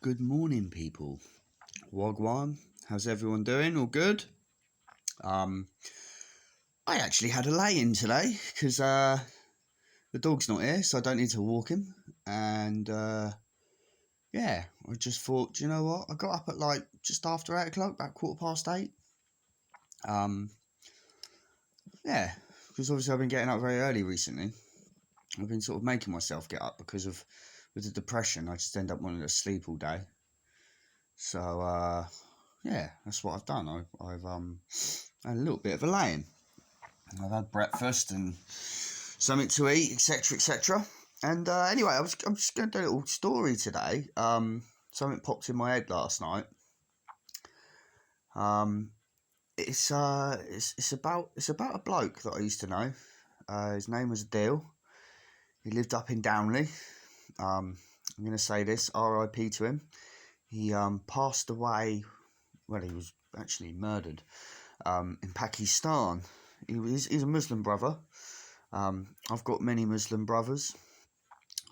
Good morning, people. Wagwan, how's everyone doing? All good? I actually had a lay-in today because the dog's not here, so I don't need to walk him. And yeah, I just thought, do you know what? I got up at like just after 8 o'clock, about 8:15. Yeah, because obviously I've been getting up very early recently. I've been sort of making myself get up because of with the depression. I just end up wanting to sleep all day. So yeah, that's what I've done. I've had a little bit of a lay-in. I've had breakfast and something to eat, etc., etc. And anyway, I'm just going to do a little story today. Something popped in my head last night. It's about a bloke that I used to know. His name was Adeel. He lived up in Downley. I'm going to say this, r.i.p to him. He passed away. Well, he was actually murdered in Pakistan. He's a Muslim brother. I've got many Muslim brothers.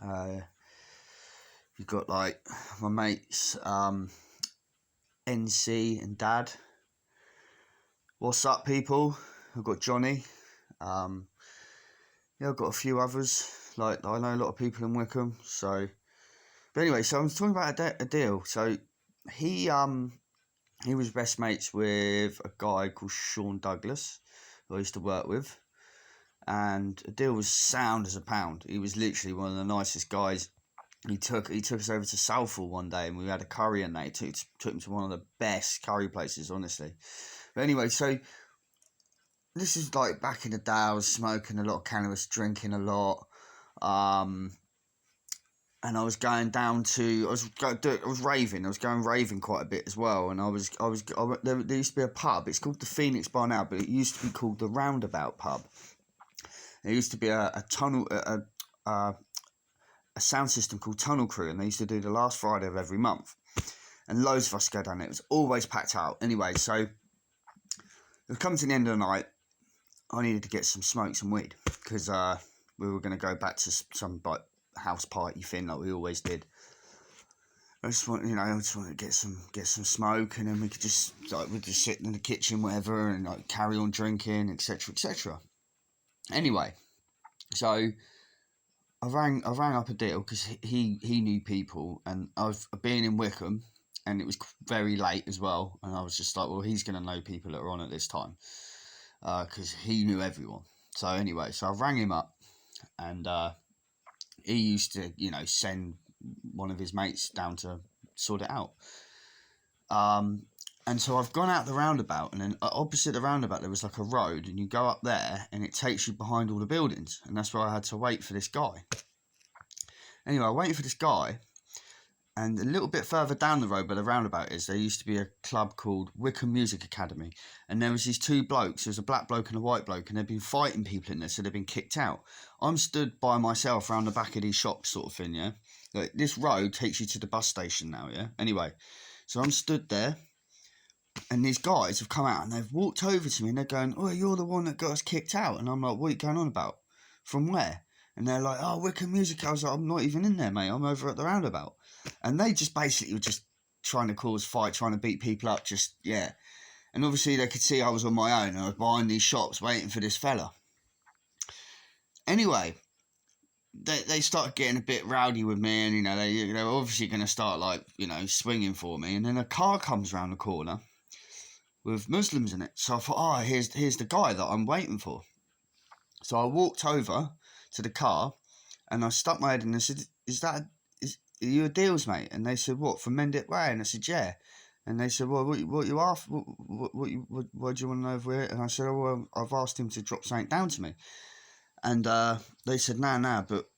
You've got like my mates NC and Dad. What's up, people? I've got Johnny. Yeah, I've got a few others. Like I know a lot of people in Wickham. So, but anyway, so I'm talking about Adeel. So he was best mates with a guy called Sean Douglas, who I used to work with. And Adeel was sound as a pound. He was literally one of the nicest guys. He took us over to Southall one day and we had a curry and they took him to one of the best curry places, honestly. But anyway, so this is like back in the day. I was smoking a lot of cannabis, drinking a lot. And I was going down to, I was raving. I was going raving quite a bit as well. And there used to be a pub. It's called the Phoenix Bar now, but it used to be called the Roundabout Pub. There used to be a sound system called Tunnel Crew, and they used to do the last Friday of every month. And loads of us go down there. It was always packed out. Anyway, so it was coming to the end of the night. I needed to get some smoke, some weed, because we were going to go back to some like house party thing like we always did. I just wanted to get some smoke, and then we'd just sit in the kitchen, whatever, and like carry on drinking, etc., etc. Anyway, so I rang up Adeel because he knew people, and I've been in Wickham, and it was very late as well, and I was just like, well, he's going to know people that are on at this time, because he knew everyone. So anyway, so I rang him up, and he used to, send one of his mates down to sort it out. And so I've gone out the roundabout, and then opposite the roundabout there was like a road, and you go up there, and it takes you behind all the buildings, and that's where I had to wait for this guy. Anyway, I waited for this guy, and a little bit further down the road where the roundabout is, there used to be a club called Wickham Music Academy, and there was these two blokes. There was a black bloke and a white bloke, and they'd been fighting people in there, so they'd been kicked out. I'm stood by myself around the back of these shops, sort of thing, yeah. Like, this road takes you to the bus station now, yeah. Anyway, so I'm stood there. And these guys have come out and they've walked over to me and they're going, "Oh, you're the one that got us kicked out." And I'm like, "What are you going on about? From where?" And they're like, "Oh, Wickham Music." I was like, "I'm not even in there, mate. I'm over at the roundabout." And they just basically were just trying to cause fight, trying to beat people up, just, yeah. And obviously they could see I was on my own. I was behind these shops waiting for this fella. Anyway, they started getting a bit rowdy with me, and, they were obviously going to start, like, swinging for me. And then a car comes round the corner with Muslims in it. So I thought, oh, here's the guy that I'm waiting for. So I walked over to the car and I stuck my head in and I said, are you Adeel's mate? And they said, "What, from Mendip Way?" And I said, "Yeah." And they said, "Well, what you after? What do you want to know over here?" And I said, "Oh, well, I've asked him to drop something down to me." And they said, nah, but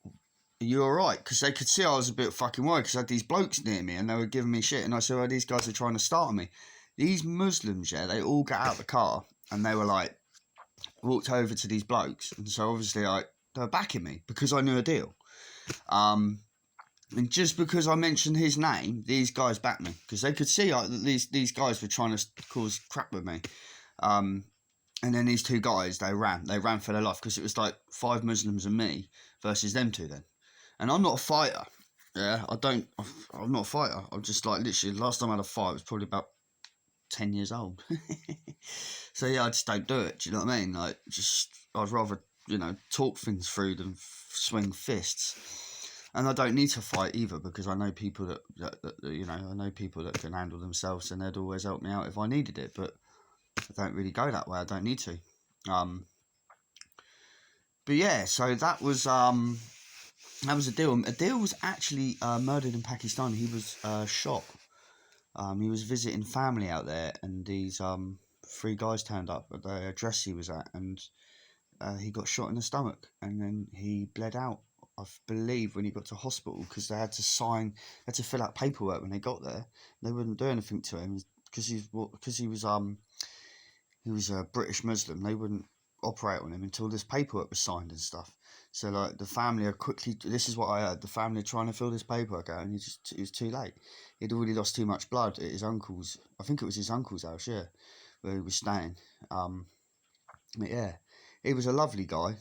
are you alright? Because they could see I was a bit fucking worried because I had these blokes near me and they were giving me shit. And I said, "Oh, these guys are trying to start me." These Muslims, yeah, they all got out of the car and they were like, walked over to these blokes. And so obviously they were backing me because I knew Adeel. And just because I mentioned his name, these guys backed me because they could see that these guys were trying to cause crap with me. And then these two guys, they ran for their life because it was like 5 Muslims and me versus them two then. And I'm not a fighter. Yeah, I'm not a fighter. I'm just like literally. Last time I had a fight was probably about 10 years old. So yeah, I just don't do it. Do you know what I mean? Like, just I'd rather talk things through than swing fists. And I don't need to fight either because I know people that I know people that can handle themselves, and they'd always help me out if I needed it. But I don't really go that way. I don't need to. But yeah, so that was Adeel. Adeel was actually murdered in Pakistan. He was shot. He was visiting family out there, and these three guys turned up at the address he was at, and he got shot in the stomach, and then he bled out. I believe when he got to hospital, because they had to fill out paperwork when they got there. They wouldn't do anything to him because he was a British Muslim. They wouldn't operate on him until this paperwork was signed and stuff. So like the family are quickly. This is what I heard. The family are trying to fill this paperwork out, and it was too late. He'd already lost too much blood at his uncle's. I think it was his uncle's house, yeah, where he was staying. But yeah, he was a lovely guy.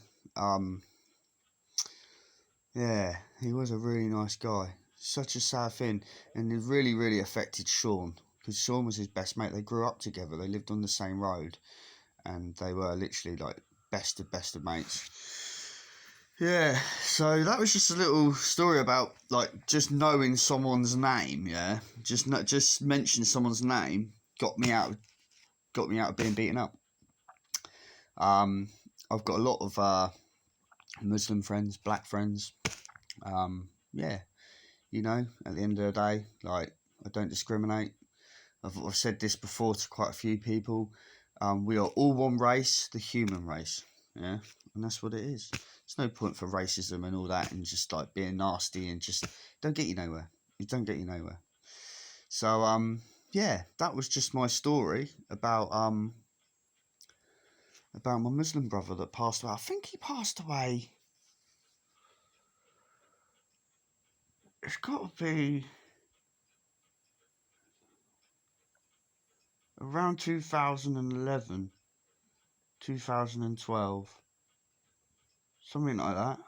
Yeah, he was a really nice guy. Such a sad thing, and it really, really affected Sean because Sean was his best mate. They grew up together. They lived on the same road, and they were literally like best of mates. Yeah, so that was just a little story about like just knowing someone's name. Yeah, just mentioning someone's name got me out of being beaten up. Um, I've got a lot of Muslim friends, black friends. Yeah, at the end of the day, like I don't discriminate. I've said this before to quite a few people. We are all one race, the human race. Yeah, and that's what it is. There's no point for racism and all that, and just like being nasty and just don't get you nowhere. It don't get you nowhere. So yeah, that was just my story about my Muslim brother that passed away. I think he passed away. It's got to be around 2011, 2012, something like that.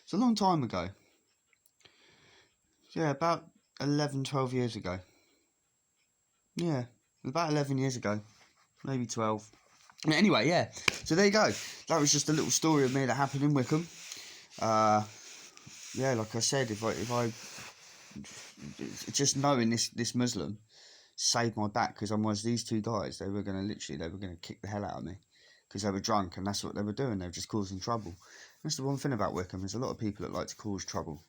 It's a long time ago. Yeah, about 11, 12 years ago. Yeah, about 11 years ago. Maybe 12. Anyway, yeah. So there you go. That was just a little story of me that happened in Wickham. Yeah, like I said, if I just knowing this Muslim saved my back, because otherwise these two guys, they were gonna kick the hell out of me because they were drunk, and that's what they were doing. They were just causing trouble. That's the one thing about Wickham. There's a lot of people that like to cause trouble.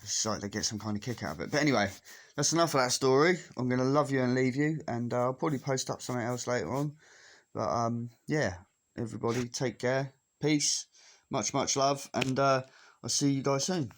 It's like they get some kind of kick out of it. But anyway, that's enough of that story. I'm going to love you and leave you, and I'll probably post up something else later on. But yeah, everybody take care. Peace. Much love. And I'll see you guys soon.